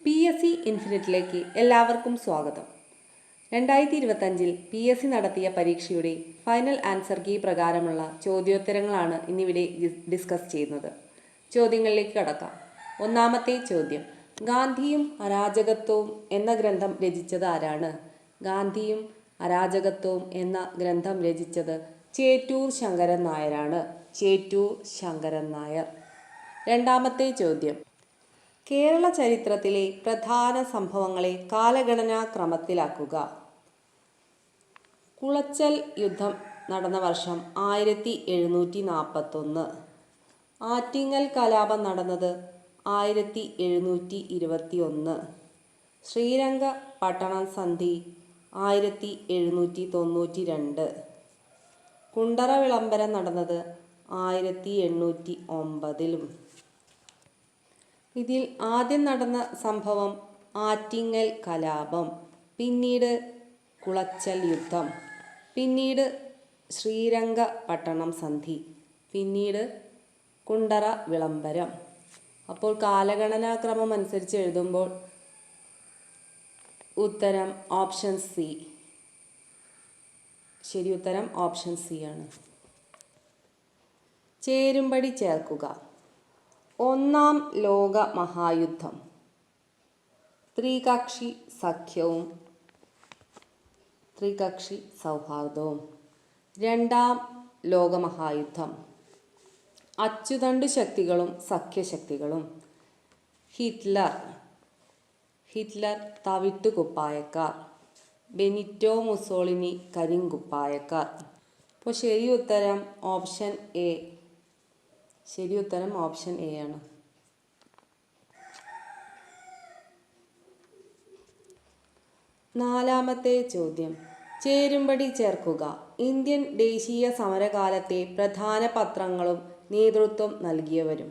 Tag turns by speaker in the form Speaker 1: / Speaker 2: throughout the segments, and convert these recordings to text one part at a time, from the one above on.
Speaker 1: PSC ഇൻഫിനിറ്റിലേക്ക് എല്ലാവർക്കും സ്വാഗതം. 2025 PSC നടത്തിയ പരീക്ഷയുടെ ഫൈനൽ ആൻസർ കീ പ്രകാരമുള്ള ചോദ്യോത്തരങ്ങളാണ് ഇന്നിവിടെ ഡിസ്കസ് ചെയ്യുന്നത്. ചോദ്യങ്ങളിലേക്ക് കടക്കാം. ഒന്നാമത്തെ ചോദ്യം, ഗാന്ധിയും അരാജകത്വവും എന്ന ഗ്രന്ഥം രചിച്ചത് ആരാണ്? ഗാന്ധിയും അരാജകത്വവും എന്ന ഗ്രന്ഥം രചിച്ചത് ചേറ്റൂർ ശങ്കരൻ നായരാണ്. ചേറ്റൂർ ശങ്കരൻ നായർ. രണ്ടാമത്തെ ചോദ്യം, കേരള ചരിത്രത്തിലെ പ്രധാന സംഭവങ്ങളെ കാലഗണനാ ക്രമത്തിലാക്കുക. കുളച്ചൽ യുദ്ധം നടന്ന വർഷം 1741. ആറ്റിങ്ങൽ കലാപം നടന്നത് 1721. ശ്രീരംഗപട്ടണം സന്ധി 1792. കുണ്ടറ വിളംബരം നടന്നത് 1809. ഇതിൽ ആദ്യം നടന്ന സംഭവം ആറ്റിങ്ങൽ കലാപം, പിന്നീട് കുളച്ചൽ യുദ്ധം, പിന്നീട് ശ്രീരംഗപട്ടണം സന്ധി, പിന്നീട് കുണ്ടറ വിളംബരം. അപ്പോൾ കാലഗണനാക്രമം അനുസരിച്ച് എഴുതുമ്പോൾ ഉത്തരം ഓപ്ഷൻ സി. ശരി ഉത്തരം ഓപ്ഷൻ സി ആണ്. ചേരുംപടി ചേർക്കുക. ഒന്നാം ലോക മഹായുദ്ധം, ത്രികക്ഷി സഖ്യവും ത്രികക്ഷി സൗഹാർദ്ദവും. രണ്ടാം ലോകമഹായുദ്ധം, അച്ചുതണ്ട് ശക്തികളും സഖ്യശക്തികളും. ഹിറ്റ്ലർ തവിട്ടുകുപ്പായക്കാർ, ബെനിറ്റോ മുസോളിനി കരിങ്കുപ്പായക്കാർ. അപ്പോൾ ശരി ഉത്തരം ഓപ്ഷൻ എ. ശരി ഉത്തരം ഓപ്ഷൻ എ ആണ്. നാലാമത്തെ ചോദ്യം, ചേരുംപടി ചേർക്കുക. ഇന്ത്യൻ ദേശീയ സമരകാലത്തെ പ്രധാന പത്രങ്ങളും നേതൃത്വം നൽകിയവരും.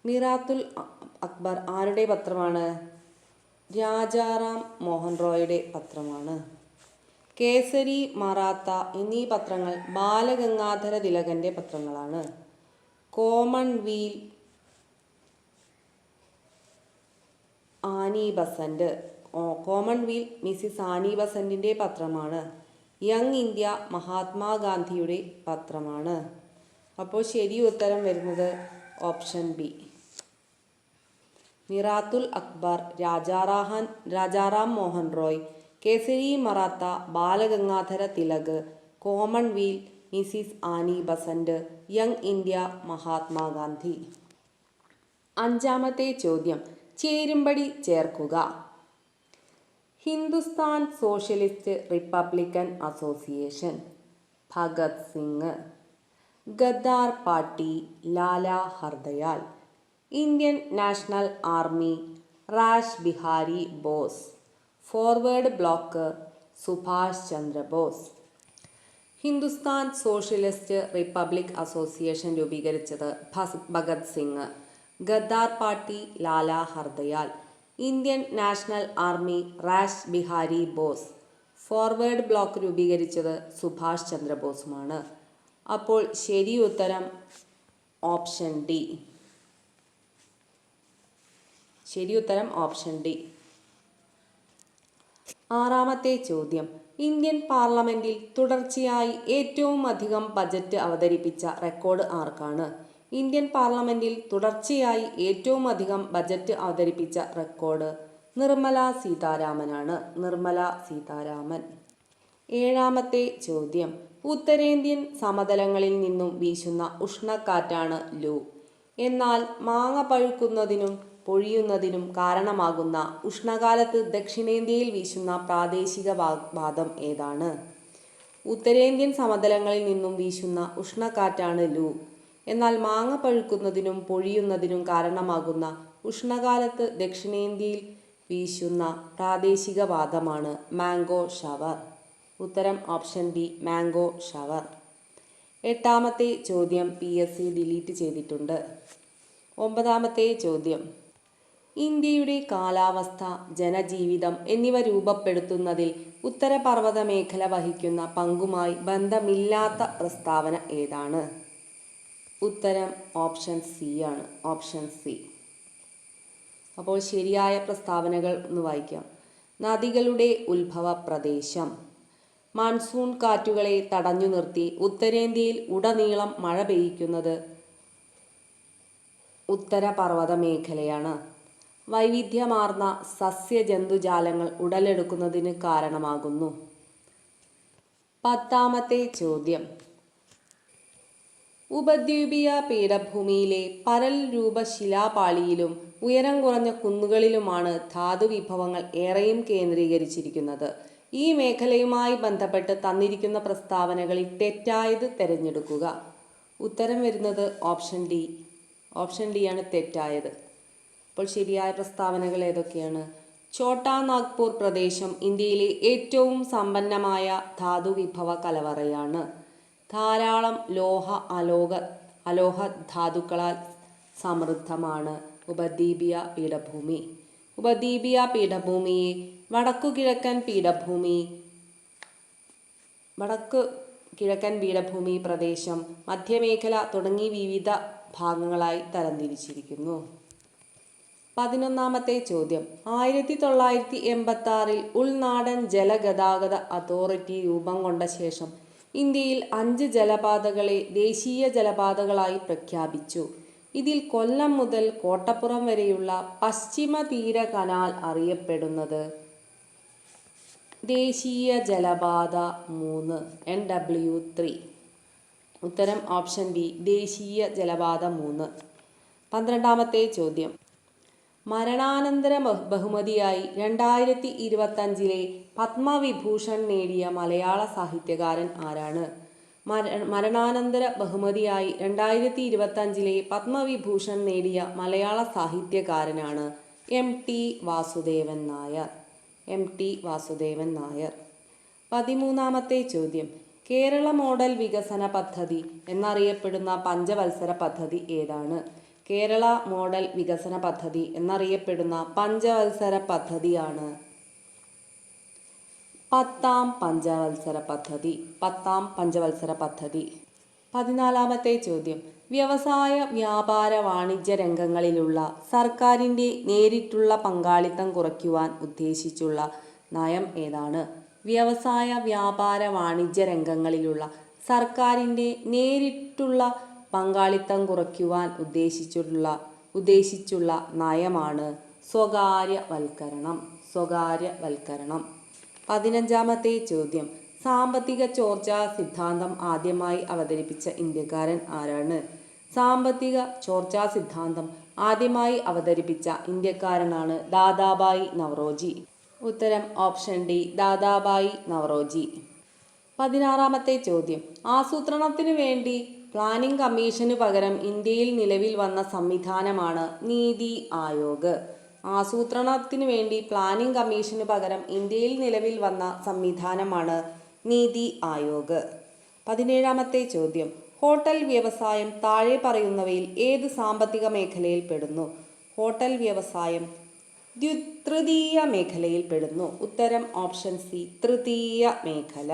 Speaker 1: മിറാത്തുൽ അക്ബർ ആരുടെ പത്രമാണ്? രാജാറാം മോഹൻ റോയുടെ പത്രമാണ്. കേസരി, മറാത്ത എന്നീ പത്രങ്ങൾ ബാലഗംഗാധര തിലകന്റെ പത്രങ്ങളാണ്. കോമൺവെൽത്ത് മിസിസ് ആനി ബസന്റിന്റെ പത്രമാണ്. യങ് ഇന്ത്യ മഹാത്മാഗാന്ധിയുടെ പത്രമാണ്. അപ്പോൾ ശരി ഉത്തരം വരുന്നത് option B. Miratul Akbar, Rajaram Mohan Roy, Kesari Maratha, Balagangadhara Tilak, Commonwealth Mrs Annie Besant, Young India Mahatma Gandhi. അഞ്ചാമത്തെ ചോദ്യം, ചേരുംപടി ചേർക്കുക. Hindustan Socialist Republican Association, Bhagat Singh. Ghadar Party, Lala Hardayal. Indian National Army, Rash Behari Bose. Forward Bloc, Subhash Chandra Bose. Hindustan Socialist Republic Association രൂപീകരിച്ചത് Bhagat Singh. Ghadar Party, Lala Hardayal. Indian National Army, Rash Behari Bose. Forward Bloc രൂപീകരിച്ചത് സുഭാഷ് ചന്ദ്രബോസുമാണ്. അപ്പോൾ ശരി ഉത്തരം ഓപ്ഷൻ ഡി. ശരി ഉത്തരം ഓപ്ഷൻ ഡി. ആറാമത്തെ ചോദ്യം, ഇന്ത്യൻ പാർലമെന്റിൽ തുടർച്ചയായി ഏറ്റവും അധികം ബജറ്റ് അവതരിപ്പിച്ച റെക്കോർഡ് ആർക്കാണ്? ഇന്ത്യൻ പാർലമെന്റിൽ തുടർച്ചയായി ഏറ്റവും അധികം ബജറ്റ് അവതരിപ്പിച്ച റെക്കോർഡ് നിർമ്മല സീതാരാമനാണ്. നിർമ്മല സീതാരാമൻ. ഏഴാമത്തെ ചോദ്യം, ഉത്തരേന്ത്യൻ സമതലങ്ങളിൽ നിന്നും വീശുന്ന ഉഷ്ണക്കാറ്റാണ് ലൂ. എന്നാൽ മാങ്ങ പഴുക്കുന്നതിനും പൊഴിയുന്നതിനും കാരണമാകുന്ന ഉഷ്ണകാലത്ത് ദക്ഷിണേന്ത്യയിൽ വീശുന്ന പ്രാദേശിക വാദം ഏതാണ്? ഉത്തരേന്ത്യൻ സമതലങ്ങളിൽ നിന്നും വീശുന്ന ഉഷ്ണക്കാറ്റാണ് ലൂ. എന്നാൽ മാങ്ങ പഴുക്കുന്നതിനും പൊഴിയുന്നതിനും കാരണമാകുന്ന ഉഷ്ണകാലത്ത് ദക്ഷിണേന്ത്യയിൽ വീശുന്ന പ്രാദേശിക വാദമാണ് മാംഗോ ഷവർ. ഉത്തരം ഓപ്ഷൻ ഡി, മാംഗോ ഷവർ. എട്ടാമത്തെ ചോദ്യം PSC ഡിലീറ്റ് ചെയ്തിട്ടുണ്ട്. ഒമ്പതാമത്തെ ചോദ്യം, ഇന്ത്യയുടെ കാലാവസ്ഥ, ജനജീവിതം എന്നിവ രൂപപ്പെടുത്തുന്നതിൽ ഉത്തരപർവ്വത മേഖല വഹിക്കുന്ന പങ്കുമായി ബന്ധമില്ലാത്ത പ്രസ്താവന ഏതാണ്? ഉത്തരം ഓപ്ഷൻ സി ആണ്. Option C. അപ്പോൾ ശരിയായ പ്രസ്താവനകൾ ഒന്ന് വായിക്കാം. നദികളുടെ ഉത്ഭവ പ്രദേശം. മാൺസൂൺ കാറ്റുകളെ തടഞ്ഞു നിർത്തി ഉത്തരേന്ത്യയിൽ ഉടനീളം മഴ പെയ്യിക്കുന്നത് ഉത്തരപർവ്വത മേഖലയാണ്. വൈവിധ്യമാർന്ന സസ്യജന്തുജാലങ്ങൾ ഉടലെടുക്കുന്നതിന് കാരണമാകുന്നു. 10ാമത്തെ ചോദ്യം. ഉപദ്വീപീയ പീഠഭൂമിയിലെ പരൽ രൂപ ശിലാപാളിയിലും ഉയരം കുറഞ്ഞ കുന്നുകളിലുമാണ് ധാതുവിഭവങ്ങൾ ഏറെയും കേന്ദ്രീകരിച്ചിരിക്കുന്നത്. ഈ മേഖലയുമായി ബന്ധപ്പെട്ട് തന്നിരിക്കുന്ന പ്രസ്താവനകളിൽ തെറ്റായത് തിരഞ്ഞെടുക്കുക. ഉത്തരം വരുന്നത് ഓപ്ഷൻ ഡി. ഓപ്ഷൻ ഡി ആണ് തെറ്റായത്. അപ്പോൾ ശരിയായ പ്രസ്താവനകൾ ഏതൊക്കെയാണ്? ഛോട്ടാ നാഗ്പൂർ പ്രദേശം ഇന്ത്യയിലെ ഏറ്റവും സമ്പന്നമായ ധാതുവിഭവ കലവറയാണ്. ധാരാളം അലോഹ ധാതുക്കളാൽ സമൃദ്ധമാണ് ഉപദ്വീപീയ പീഠഭൂമി. ഉപദ്വീപീയ പീഠഭൂമിയെ വടക്കു കിഴക്കൻ പീഠഭൂമി പ്രദേശം, മധ്യമേഖല തുടങ്ങി വിവിധ ഭാഗങ്ങളായി തരംതിരിച്ചിരിക്കുന്നു. 11ാമത്തെ ചോദ്യം. 1986 ഉൾനാടൻ ജലഗതാഗത അതോറിറ്റി രൂപം കൊണ്ട ശേഷം ഇന്ത്യയിൽ 5 ജലപാതകളെ ദേശീയ ജലപാതകളായി പ്രഖ്യാപിച്ചു. ഇതിൽ കൊല്ലം മുതൽ കോട്ടപ്പുറം വരെയുള്ള പശ്ചിമ തീര കനാൽ അറിയപ്പെടുന്നത് ദേശീയ ജലപാത 3 NW3. ഉത്തരം ഓപ്ഷൻ ബി ദേശീയ ജലപാത 3. 12ാമത്തെ ചോദ്യം. മരണാനന്തര ബഹുമതിയായി 2025 പത്മവിഭൂഷൺ നേടിയ മലയാള സാഹിത്യകാരൻ ആരാണ്? മരണാനന്തര ബഹുമതിയായി 2025 പത്മവിഭൂഷൺ നേടിയ മലയാള സാഹിത്യകാരനാണ് MT വാസുദേവൻ നായർ. MT വാസുദേവൻ നായർ. 13ാമത്തെ ചോദ്യം. കേരള മോഡൽ വികസന പദ്ധതി എന്നറിയപ്പെടുന്ന പഞ്ചവത്സര പദ്ധതി ഏതാണ്? കേരള മോഡൽ വികസന പദ്ധതി എന്നറിയപ്പെടുന്ന പഞ്ചവത്സര പദ്ധതിയാണ് 10ാം പഞ്ചവത്സര പദ്ധതി. 10ാം പഞ്ചവത്സര പദ്ധതി. 14ാമത്തെ ചോദ്യം. വ്യവസായ വ്യാപാര വാണിജ്യ രംഗങ്ങളിലുള്ള സർക്കാരിൻ്റെ നേരിട്ടുള്ള പങ്കാളിത്തം കുറയ്ക്കുവാൻ ഉദ്ദേശിച്ചുള്ള നയം ഏതാണ്? വ്യവസായ വ്യാപാര വാണിജ്യ രംഗങ്ങളിലുള്ള സർക്കാരിൻ്റെ നേരിട്ടുള്ള പങ്കാളിത്തം കുറയ്ക്കുവാൻ ഉദ്ദേശിച്ചുള്ള നയമാണ് സ്വകാര്യവൽക്കരണം. 15ാമത്തെ ചോദ്യം. സാമ്പത്തിക ചോർച്ചാ സിദ്ധാന്തം ആദ്യമായി അവതരിപ്പിച്ച ഇന്ത്യക്കാരൻ ആരാണ്? സാമ്പത്തിക ചോർച്ചാ സിദ്ധാന്തം ആദ്യമായി അവതരിപ്പിച്ച ഇന്ത്യക്കാരനാണ് ദാദാഭായ് നവറോജി. ഉത്തരം ഓപ്ഷൻ ഡി ദാദാഭായ് നവറോജി. 16ാമത്തെ ചോദ്യം. ആസൂത്രണത്തിനു വേണ്ടി പ്ലാനിംഗ് കമ്മീഷനു പകരം ഇന്ത്യയിൽ നിലവിൽ വന്ന സംവിധാനമാണ് നീതി ആയോഗ്. ആസൂത്രണത്തിനു വേണ്ടി പ്ലാനിംഗ് കമ്മീഷനു പകരം ഇന്ത്യയിൽ നിലവിൽ വന്ന സംവിധാനമാണ് നീതി ആയോഗ്. 17ാമത്തെ ചോദ്യം. ഹോട്ടൽ വ്യവസായം താഴെ പറയുന്നവയിൽ ഏത് സാമ്പത്തിക മേഖലയിൽ പെടുന്നു? ഹോട്ടൽ വ്യവസായം തൃതീയ മേഖലയിൽ പെടുന്നു. ഉത്തരം ഓപ്ഷൻ സി തൃതീയ മേഖല.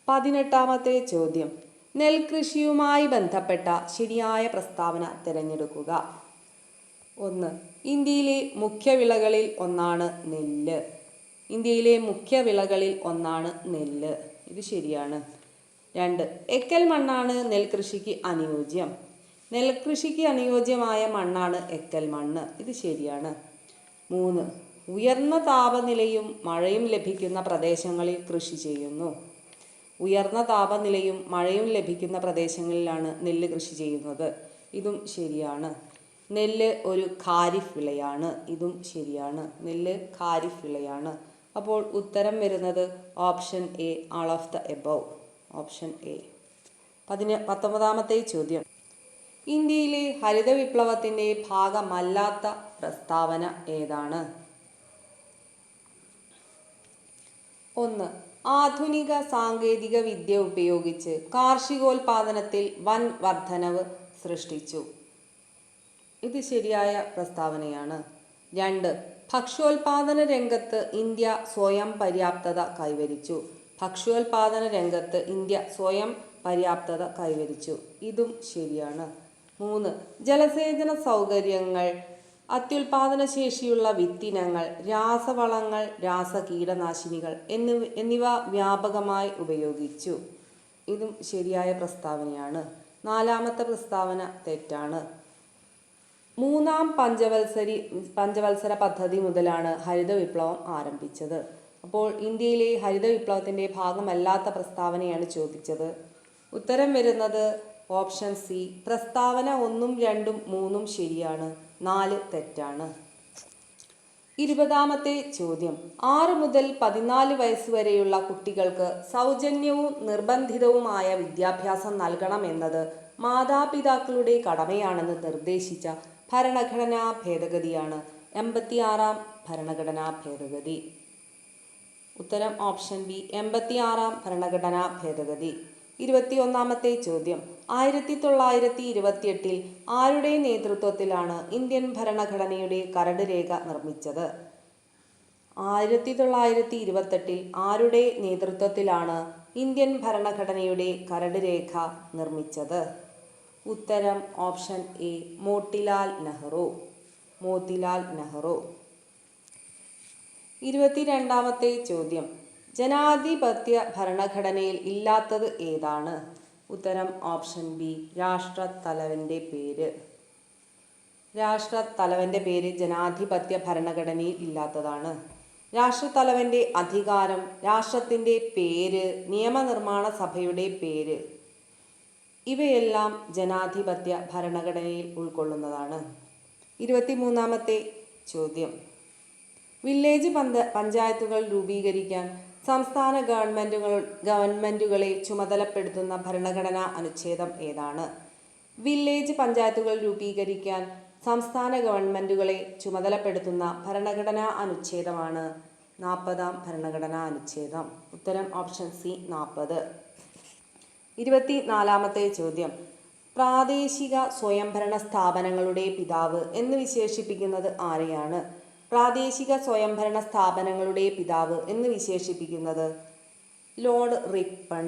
Speaker 1: 18ാമത്തെ ചോദ്യം. നെൽകൃഷിയുമായി ബന്ധപ്പെട്ട ശരിയായ പ്രസ്താവന തിരഞ്ഞെടുക്കുക. 1. ഇന്ത്യയിലെ മുഖ്യവിളകളിൽ ഒന്നാണ് നെല്ല്. ഇന്ത്യയിലെ മുഖ്യവിളകളിൽ ഒന്നാണ് നെല്ല്. ഇത് ശരിയാണ്. 2. എക്കൽ മണ്ണാണ് നെൽകൃഷിക്ക് അനുയോജ്യം. നെൽകൃഷിക്ക് അനുയോജ്യമായ മണ്ണാണ് എക്കൽ മണ്ണ്. ഇത് ശരിയാണ്. 3. ഉയർന്ന താപനിലയും മഴയും ലഭിക്കുന്ന പ്രദേശങ്ങളിൽ കൃഷി ചെയ്യുന്നു. ഉയർന്ന താപനിലയും മഴയും ലഭിക്കുന്ന പ്രദേശങ്ങളിലാണ് നെല്ല് കൃഷി ചെയ്യുന്നത്. ഇതും ശരിയാണ്. നെല്ല് ഒരു ഖാരിഫ് വിളയാണ്. ഇതും ശരിയാണ്. നെല്ല് ഖാരിഫ് വിളയാണ്. അപ്പോൾ ഉത്തരം വരുന്നത് option A all of the above. Option A. 19ാമത്തെ ചോദ്യം. ഇന്ത്യയിലെ ഹരിത വിപ്ലവത്തിൻ്റെ ഭാഗമല്ലാത്ത പ്രസ്താവന ഏതാണ്? 1. ആധുനിക സാങ്കേതിക വിദ്യ ഉപയോഗിച്ച് കാർഷികോൽപാദനത്തിൽ വൻ വർധനവ് സൃഷ്ടിച്ചു. ഇത് ശരിയായ പ്രസ്താവനയാണ്. 2. ഭക്ഷ്യോൽപാദന രംഗത്ത് ഇന്ത്യ സ്വയം പര്യാപ്തത കൈവരിച്ചു. ഭക്ഷ്യോൽപാദന രംഗത്ത് ഇന്ത്യ സ്വയം പര്യാപ്തത കൈവരിച്ചു. ഇതും ശരിയാണ്. 3. ജലസേചന സൗകര്യങ്ങൾ, അത്യുൽപാദന ശേഷിയുള്ള വിത്തിനങ്ങൾ, രാസവളങ്ങൾ, രാസകീടനാശിനികൾ എന്നിവ വ്യാപകമായി ഉപയോഗിച്ചു. ഇതും ശരിയായ പ്രസ്താവനയാണ്. 4ാമത്തെ പ്രസ്താവന തെറ്റാണ്. 3ാം പഞ്ചവത്സര പദ്ധതി മുതലാണ് ഹരിത വിപ്ലവം ആരംഭിച്ചത്. അപ്പോൾ ഇന്ത്യയിലെ ഹരിത വിപ്ലവത്തിൻ്റെ ഭാഗമല്ലാത്ത പ്രസ്താവനയാണ് ചോദിച്ചത്. ഉത്തരം വരുന്നത് ഓപ്ഷൻ സി. പ്രസ്താവന 1, 2, 3 ശരിയാണ്, 4 തെറ്റാണ്. 20ാമത്തെ ചോദ്യം. 6 മുതൽ 14 വയസ്സ് വരെയുള്ള കുട്ടികൾക്ക് സൗജന്യവും നിർബന്ധിതവുമായ വിദ്യാഭ്യാസം നൽകണമെന്നത് മാതാപിതാക്കളുടെ കടമയാണെന്ന് നിർദ്ദേശിച്ച ഭരണഘടനാ ഭേദഗതിയാണ് 86ാം ഭരണഘടനാ ഭേദഗതി. ഉത്തരം ഓപ്ഷൻ ബി. 86ാം ഭരണഘടനാ ഭേദഗതി. 21ാമത്തെ ചോദ്യം. 1928 ആരുടെ നേതൃത്വത്തിലാണ് ഇന്ത്യൻ ഭരണഘടനയുടെ കരട് രേഖ നിർമ്മിച്ചത്? 1928 ആരുടെ നേതൃത്വത്തിലാണ് ഇന്ത്യൻ ഭരണഘടനയുടെ കരട് രേഖ നിർമ്മിച്ചത്? ഉത്തരം ഓപ്ഷൻ എ. മോത്തിലാൽ നെഹ്റു. 22ാമത്തെ ചോദ്യം. ജനാധിപത്യ ഭരണഘടനയിൽ ഇല്ലാത്തത് ഏതാണ്? ഉത്തരം ഓപ്ഷൻ ബി. രാഷ്ട്രത്തലവൻ്റെ പേര്. രാഷ്ട്രത്തലവൻ്റെ പേര് ജനാധിപത്യ ഭരണഘടനയിൽ ഇല്ലാത്തതാണ്. രാഷ്ട്രത്തലവൻ്റെ അധികാരം, രാഷ്ട്രത്തിൻ്റെ പേര്, നിയമനിർമ്മാണ സഭയുടെ പേര് ഇവയെല്ലാം ജനാധിപത്യ ഭരണഘടനയിൽ ഉൾക്കൊള്ളുന്നതാണ്. 23ാമത്തെ ചോദ്യം. വില്ലേജ് പഞ്ചായത്തുകൾ രൂപീകരിക്കാൻ സംസ്ഥാന ഗവൺമെൻറ്റുകളെ ചുമതലപ്പെടുത്തുന്ന ഭരണഘടനാ അനുച്ഛേദം ഏതാണ്? വില്ലേജ് പഞ്ചായത്തുകൾ രൂപീകരിക്കാൻ സംസ്ഥാന ഗവൺമെൻറ്റുകളെ ചുമതലപ്പെടുത്തുന്ന ഭരണഘടനാ അനുച്ഛേദമാണ് 40ാം ഭരണഘടനാ അനുച്ഛേദം. ഉത്തരം ഓപ്ഷൻ സി. 40. 24ാമത്തെ ചോദ്യം. പ്രാദേശിക സ്വയംഭരണ സ്ഥാപനങ്ങളുടെ പിതാവ് എന്ന് വിശേഷിപ്പിക്കുന്നത് ആരെയാണ്? പ്രാദേശിക സ്വയംഭരണ സ്ഥാപനങ്ങളുടെ പിതാവ് എന്ന് വിശേഷിപ്പിക്കുന്നത് ലോർഡ് റിപ്പൺ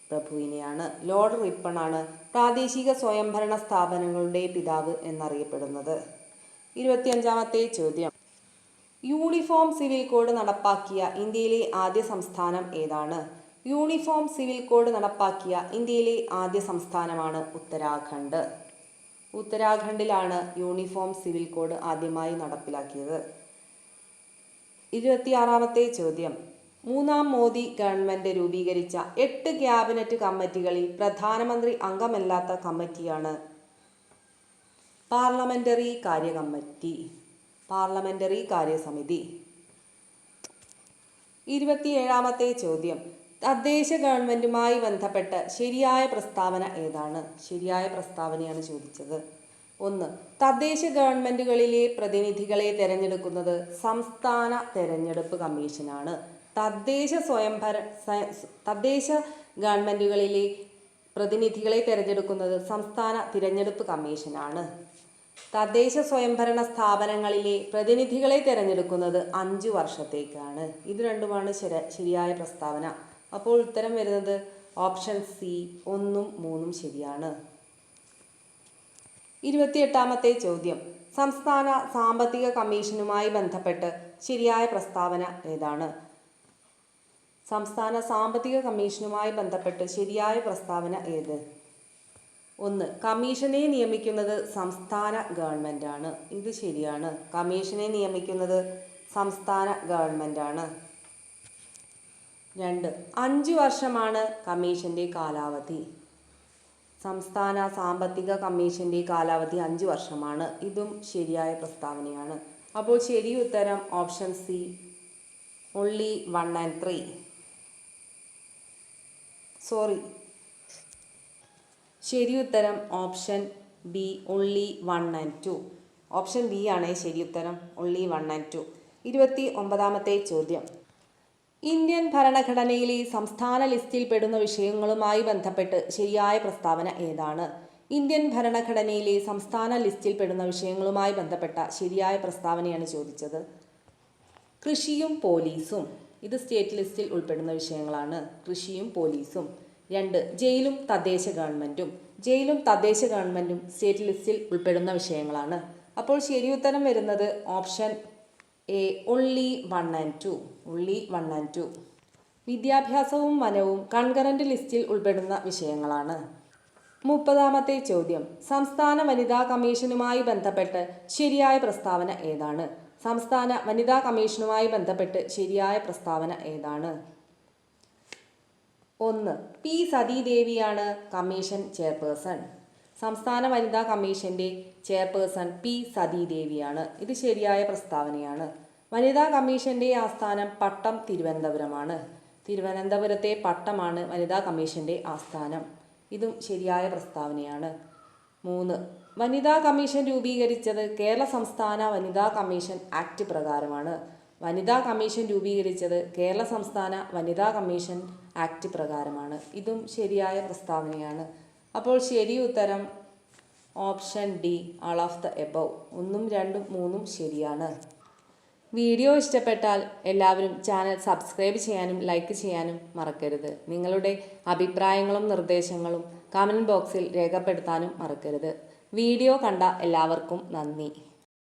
Speaker 1: പ്രഭുവിനെയാണ്. ലോർഡ് റിപ്പൺ ആണ് പ്രാദേശിക സ്വയംഭരണ സ്ഥാപനങ്ങളുടെ പിതാവ് എന്നറിയപ്പെടുന്നത്. 25ാമത്തെ ചോദ്യം. യൂണിഫോം സിവിൽ കോഡ് നടപ്പാക്കിയ ഇന്ത്യയിലെ ആദ്യ സംസ്ഥാനം ഏതാണ്? യൂണിഫോം സിവിൽ കോഡ് നടപ്പാക്കിയ ഇന്ത്യയിലെ ആദ്യ സംസ്ഥാനമാണ് ഉത്തരാഖണ്ഡ്. ഉത്തരാഖണ്ഡിലാണ് യൂണിഫോം സിവിൽ കോഡ് ആദ്യമായി നടപ്പിലാക്കിയത്. 26ാമത്തെ ചോദ്യം. 3ാം മോദി ഗവൺമെൻറ് രൂപീകരിച്ച 8 ക്യാബിനറ്റ് കമ്മിറ്റികളിൽ പ്രധാനമന്ത്രി അംഗമല്ലാത്ത കമ്മിറ്റിയാണ് പാർലമെൻ്ററി കാര്യസമിതി. 27ാമത്തെ ചോദ്യം. തദ്ദേശ ഗവൺമെൻറ്റുമായി ബന്ധപ്പെട്ട് ശരിയായ പ്രസ്താവന ഏതാണ്? ശരിയായ പ്രസ്താവനയാണ് ചോദിച്ചത്. 1. തദ്ദേശ ഗവൺമെൻറ്റുകളിലെ പ്രതിനിധികളെ തിരഞ്ഞെടുക്കുന്നത് സംസ്ഥാന തെരഞ്ഞെടുപ്പ് കമ്മീഷനാണ്. തദ്ദേശ ഗവൺമെൻറ്റുകളിലെ പ്രതിനിധികളെ തിരഞ്ഞെടുക്കുന്നത് സംസ്ഥാന തിരഞ്ഞെടുപ്പ് കമ്മീഷനാണ്. തദ്ദേശ സ്വയംഭരണ സ്ഥാപനങ്ങളിലെ പ്രതിനിധികളെ തിരഞ്ഞെടുക്കുന്നത് 5 വർഷത്തേക്കാണ്. ഇത് രണ്ടുമാണ് ശരിയായ പ്രസ്താവന. അപ്പോൾ ഉത്തരം വരുന്നത് ഓപ്ഷൻ സി. 1, 3 ശരിയാണ്. 28ാമത്തെ ചോദ്യം. സംസ്ഥാന സാമ്പത്തിക കമ്മീഷനുമായി ബന്ധപ്പെട്ട് ശരിയായ പ്രസ്താവന ഏതാണ്? സംസ്ഥാന സാമ്പത്തിക കമ്മീഷനുമായി ബന്ധപ്പെട്ട് ശരിയായ പ്രസ്താവന ഏത്? 1. കമ്മീഷനെ നിയമിക്കുന്നത് സംസ്ഥാന ഗവൺമെൻറ്റാണ്. ഇത് ശരിയാണ്. കമ്മീഷനെ നിയമിക്കുന്നത് സംസ്ഥാന ഗവൺമെൻറ്റാണ്. 2. 5 വർഷമാണ് കമ്മീഷൻ്റെ കാലാവധി. സംസ്ഥാന സാമ്പത്തിക കമ്മീഷൻ്റെ കാലാവധി 5 വർഷമാണ്. ഇതും ശരിയായ പ്രസ്താവനയാണ്. അപ്പോൾ ശരി ഉത്തരം ഓപ്ഷൻ സി. only 1 and 3. ശരി ഉത്തരം option B. only 1 and 2. Option B ആണ് ശരി ഉത്തരം. only 1 and 2. 29ാമത്തെ ചോദ്യം. ഇന്ത്യൻ ഭരണഘടനയിലെ സംസ്ഥാന ലിസ്റ്റിൽ പെടുന്ന വിഷയങ്ങളുമായി ബന്ധപ്പെട്ട് ശരിയായ പ്രസ്താവന ഏതാണ്? ഇന്ത്യൻ ഭരണഘടനയിലെ സംസ്ഥാന ലിസ്റ്റിൽ പെടുന്ന വിഷയങ്ങളുമായി ബന്ധപ്പെട്ട ശരിയായ പ്രസ്താവനയാണ് ചോദിച്ചത്. കൃഷിയും പോലീസും. ഇത് സ്റ്റേറ്റ് ലിസ്റ്റിൽ ഉൾപ്പെടുന്ന വിഷയങ്ങളാണ്. കൃഷിയും പോലീസും. 2. ജയിലും തദ്ദേശ ഗവൺമെൻറ്റും. ജയിലും തദ്ദേശ ഗവൺമെൻറ്റും സ്റ്റേറ്റ് ലിസ്റ്റിൽ ഉൾപ്പെടുന്ന വിഷയങ്ങളാണ്. അപ്പോൾ ശരി ഉത്തരം വരുന്നത് option A, only 1 and 2. only 1 and 2. വിദ്യാഭ്യാസവും വനവും കൺകറന്റ് ലിസ്റ്റിൽ ഉൾപ്പെടുന്ന വിഷയങ്ങളാണ്. 30ാമത്തെ ചോദ്യം. സംസ്ഥാന വനിതാ കമ്മീഷനുമായി ബന്ധപ്പെട്ട് ശരിയായ പ്രസ്താവന ഏതാണ്? സംസ്ഥാന വനിതാ കമ്മീഷനുമായി ബന്ധപ്പെട്ട് ശരിയായ പ്രസ്താവന ഏതാണ്? 1. പി സതീദേവിയാണ് കമ്മീഷൻ ചെയർപേഴ്സൺ. സംസ്ഥാന വനിതാ കമ്മീഷന്റെ ചെയർപേഴ്സൺ പി സതീദേവിയാണ്. ഇത് ശരിയായ പ്രസ്താവനയാണ്. വനിതാ കമ്മീഷന്റെ ആസ്ഥാനം പട്ടം തിരുവനന്തപുരമാണ്. തിരുവനന്തപുരത്തെ പട്ടമാണ് വനിതാ കമ്മീഷന്റെ ആസ്ഥാനം. ഇതും ശരിയായ പ്രസ്താവനയാണ്. 3. വനിതാ കമ്മീഷൻ രൂപീകരിച്ചത് കേരള സംസ്ഥാന വനിതാ കമ്മീഷൻ ആക്ട് പ്രകാരമാണ്. വനിതാ കമ്മീഷൻ രൂപീകരിച്ചത് കേരള സംസ്ഥാന വനിതാ കമ്മീഷൻ ആക്ട് പ്രകാരമാണ്. ഇതും ശരിയായ പ്രസ്താവനയാണ്. അപ്പോൾ ശരി ഉത്തരം option D, all of the above. 1, 2, 3 ശരിയാണ്. വീഡിയോ ഇഷ്ടപ്പെട്ടാൽ എല്ലാവരും ചാനൽ സബ്സ്ക്രൈബ് ചെയ്യാനും ലൈക്ക് ചെയ്യാനും മറക്കരുത്. നിങ്ങളുടെ അഭിപ്രായങ്ങളും നിർദ്ദേശങ്ങളും കമൻറ്റ് ബോക്സിൽ രേഖപ്പെടുത്താനും മറക്കരുത്. വീഡിയോ കണ്ട എല്ലാവർക്കും നന്ദി.